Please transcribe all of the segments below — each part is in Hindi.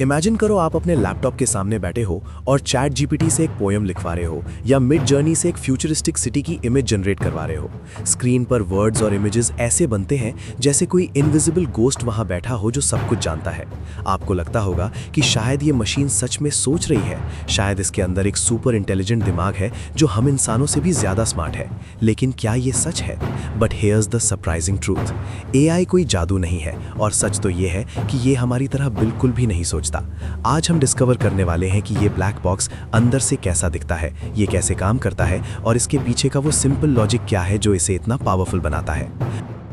इमेजिन करो आप अपने लैपटॉप के सामने बैठे हो और चैट जीपीटी से एक पोएम लिखवा रहे हो या मिड जर्नी से एक फ्यूचरिस्टिक सिटी की इमेज जनरेट करवा रहे हो। स्क्रीन पर वर्ड्स और इमेजेस ऐसे बनते हैं जैसे कोई इनविजिबल गोस्ट वहां बैठा हो जो सब कुछ जानता है। आपको लगता होगा कि शायद ये मशीन सच में सोच रही है, शायद इसके अंदर एक सुपर इंटेलिजेंट दिमाग है जो हम इंसानों से भी ज्यादा स्मार्ट है। लेकिन क्या ये सच है? But here's the surprising truth, AI कोई जादू नहीं है और सच तो ये है कि ये हमारी तरह बिल्कुल भी नहीं सोचता। आज हम डिस्कवर करने वाले हैं कि ये ब्लैक बॉक्स अंदर से कैसा दिखता है, ये कैसे काम करता है और इसके पीछे का वो सिंपल लॉजिक क्या है जो इसे इतना पावरफुल बनाता है।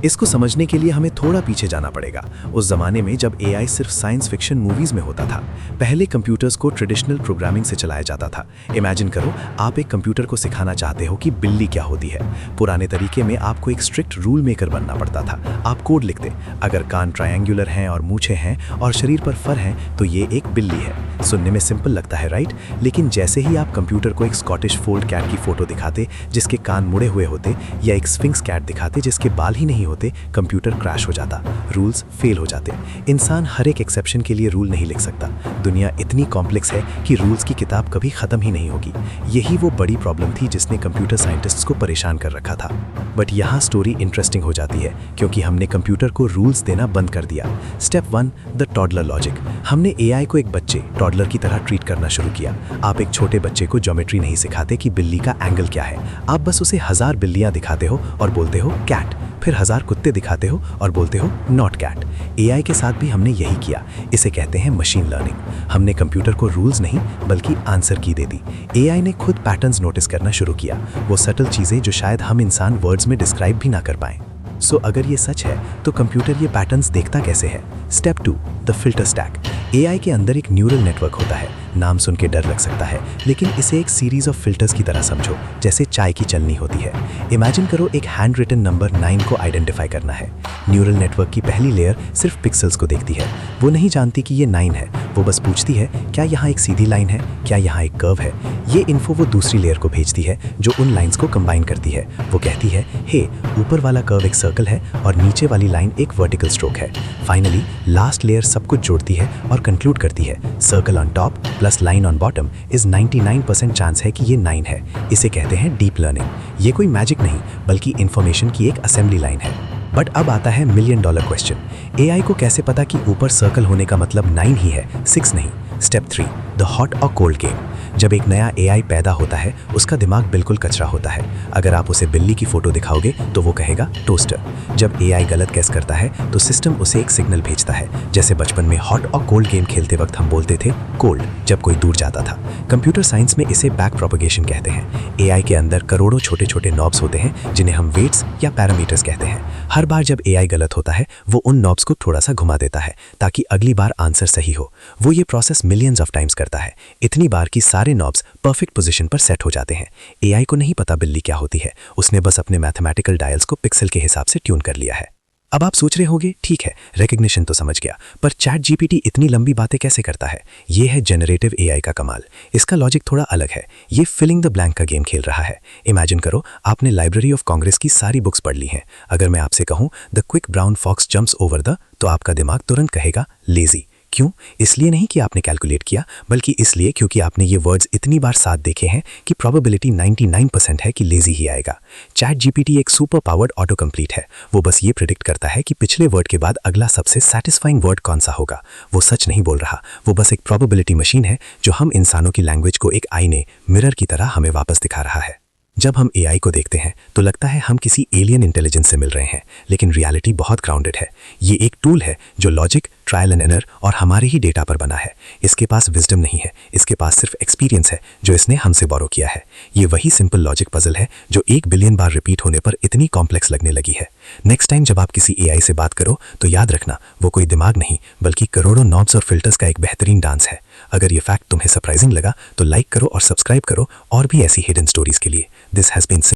इसको समझने के लिए हमें थोड़ा पीछे जाना पड़ेगा, उस जमाने में जब एआई सिर्फ साइंस फिक्शन मूवीज में होता था। पहले कंप्यूटर्स को ट्रेडिशनल प्रोग्रामिंग से चलाया जाता था। इमेजिन करो आप एक कंप्यूटर को सिखाना चाहते हो कि बिल्ली क्या होती है। पुराने तरीके में आपको एक स्ट्रिक्ट रूल मेकर बनना पड़ता था। आप कोड लिखते, अगर कान ट्रायंगुलर हैं और मूछें हैं और शरीर पर फर हैं तो ये एक बिल्ली है। सुनने में सिंपल लगता है, राइट? लेकिन जैसे ही आप कंप्यूटर को एक स्कॉटिश फोल्ड कैट की फोटो दिखाते जिसके कान मुड़े हुए होते या एक स्फिंक्स कैट दिखाते जिसके बाल ही नहीं होते, कंप्यूटर क्रैश हो जाता, रूल्स फेल हो जाते। इंसान हर एक एक्सेप्शन के लिए रूल नहीं लिख सकता। दुनिया इतनी कॉम्प्लेक्स है कि रूल्स की किताब कभी खत्म ही नहीं होगी। यही वो बड़ी प्रॉब्लम थी जिसने कंप्यूटर साइंटिस्ट्स को परेशान कर रखा था। बट यहाँ स्टोरी इंटरेस्टिंग हो जाती है क्योंकि हमने कंप्यूटर को रूल्स देना बंद कर दिया। Step 1, the toddler logic. हमने एआई को एक बच्चे टॉडलर की तरह ट्रीट करना शुरू किया। आप एक छोटे बच्चे को ज्योमेट्री नहीं सिखाते कि बिल्ली का एंगल क्या है। आप बस उसे 1000 बिल्लियां दिखाते हो और बोलते हो कैट, फिर 1000 कुत्ते दिखाते हो और बोलते हो नॉट कैट। एआई के साथ भी हमने यही किया। इसे कहते हैं मशीन लर्निंग। हमने कंप्यूटर को रूल्स नहीं बल्कि आंसर की दे दी। एआई ने खुद पैटर्न्स नोटिस करना शुरू किया, वो सटल चीजें जो शायद हम इंसान वर्ड्स में डिस्क्राइब भी ना कर पाएं। सो अगर ये सच है तो कंप्यूटर ये पैटर्न्स देखता कैसे है? Step 2, the filter stack. AI के अंदर एक न्यूरल नेटवर्क होता है। नाम सुन के डर लग सकता है, लेकिन इसे एक सीरीज ऑफ फिल्टर्स की तरह समझो, जैसे चाय की चलनी होती है। इमेजिन करो एक हैंड रिटन नंबर 9 को आइडेंटिफाई करना है। न्यूरल नेटवर्क की पहली लेयर सिर्फ पिक्सल्स को देखती है। वो नहीं जानती कि ये 9 है, वो बस पूछती है क्या यहाँ एक सीधी लाइन है, क्या यहाँ एक कर्व है। ये इन्फो वो दूसरी लेयर को भेजती है जो उन लाइन्स को कंबाइन करती है। वो कहती है, हे, ऊपर वाला कर्व एक सर्कल है और नीचे वाली लाइन एक वर्टिकल स्ट्रोक है। फाइनली लास्ट लेयर सब कुछ जोड़ती है और कंक्लूड करती है, circle on top plus line on bottom is 99% chance है कि ये 9 है। इसे कहते हैं डीप लर्निंग। ये कोई मैजिक नहीं बल्कि इंफॉर्मेशन की एक असेंबली लाइन है। बट अब आता है $1,000,000 क्वेश्चन, एआई को कैसे पता कि ऊपर सर्कल होने का मतलब 9 ही है, 6 नहीं? स्टेप 3, द हॉट और कोल्ड गेम। जब एक नया एआई पैदा होता है उसका दिमाग बिल्कुल कचरा होता है। अगर आप उसे बिल्ली की फोटो दिखाओगे तो वो कहेगा टोस्टर। जब एआई गलत गेस करता है तो सिस्टम उसे एक सिग्नल भेजता है, जैसे बचपन में हॉट और कोल्ड गेम खेलते वक्त हम बोलते थे कोल्ड जब कोई दूर जाता था। कंप्यूटर साइंस में इसे बैक प्रोपगेशन कहते हैं। एआई के अंदर करोड़ों छोटे छोटे नॉब्स होते हैं जिन्हें हम वेट्स या पैरामीटर्स कहते हैं। हर बार जब एआई गलत होता है वो उन नॉब्स को थोड़ा सा घुमा देता है ताकि अगली बार आंसर सही हो। वो ये प्रोसेस मिलियंस ऑफ टाइम्स करता है, इतनी बार कि सारे नॉब्स परफेक्ट पोजीशन पर सेट हो जाते हैं। एआई को नहीं पता बिल्ली क्या होती है, उसने बस अपने मैथमेटिकल डायल्स को पिक्सल के हिसाब से ट्यून कर लिया है। अब आप सोच रहे होंगे, ठीक है रिकग्निशन तो समझ गया, पर चैट जीपीटी इतनी लंबी बातें कैसे करता है? ये है जनरेटिव एआई का कमाल। इसका लॉजिक थोड़ा अलग है। ये फिलिंग द ब्लैंक का गेम खेल रहा है। इमेजिन करो आपने लाइब्रेरी ऑफ कांग्रेस की सारी बुक्स पढ़ ली हैं। अगर मैं आपसे कहूँ the quick brown fox jumps over the, तो आपका दिमाग तुरंत कहेगा लेजी। क्यों? इसलिए नहीं कि आपने कैलकुलेट किया, बल्कि इसलिए क्योंकि आपने ये वर्ड्स इतनी बार साथ देखे हैं कि प्रोबेबिलिटी 99% है कि लेजी ही आएगा। चैट जीपीटी एक सुपर पावर्ड ऑटो कंप्लीट है। वो बस ये प्रिडिक्ट करता है कि पिछले वर्ड के बाद अगला सबसे सेटिस्फाइंग वर्ड कौन सा होगा। वो सच नहीं बोल रहा, वो बस एक प्रोबेबिलिटी मशीन है जो हम इंसानों की लैंग्वेज को एक आईने, मिरर की तरह हमें वापस दिखा रहा है। जब हम एआई को देखते हैं तो लगता है हम किसी एलियन इंटेलिजेंस से मिल रहे हैं, लेकिन रियलिटी बहुत ग्राउंडेड है। ये एक टूल है जो लॉजिक, ट्रायल एंड एरर और हमारे ही डेटा पर बना है। इसके पास विजडम नहीं है, इसके पास सिर्फ एक्सपीरियंस है जो इसने हमसे बोरो किया है। ये वही सिंपल लॉजिक पजल है जो 1 बिलियन बार रिपीट होने पर इतनी कॉम्प्लेक्स लगने लगी है। नेक्स्ट टाइम जब आप किसी एआई से बात करो तो याद रखना, वो कोई दिमाग नहीं बल्कि करोड़ों नॉब्स और फिल्टर्स का एक बेहतरीन डांस है। अगर ये फैक्ट तुम्हें सरप्राइजिंग लगा तो लाइक करो और सब्सक्राइब करो और भी ऐसी हिडन स्टोरीज के लिए। This has been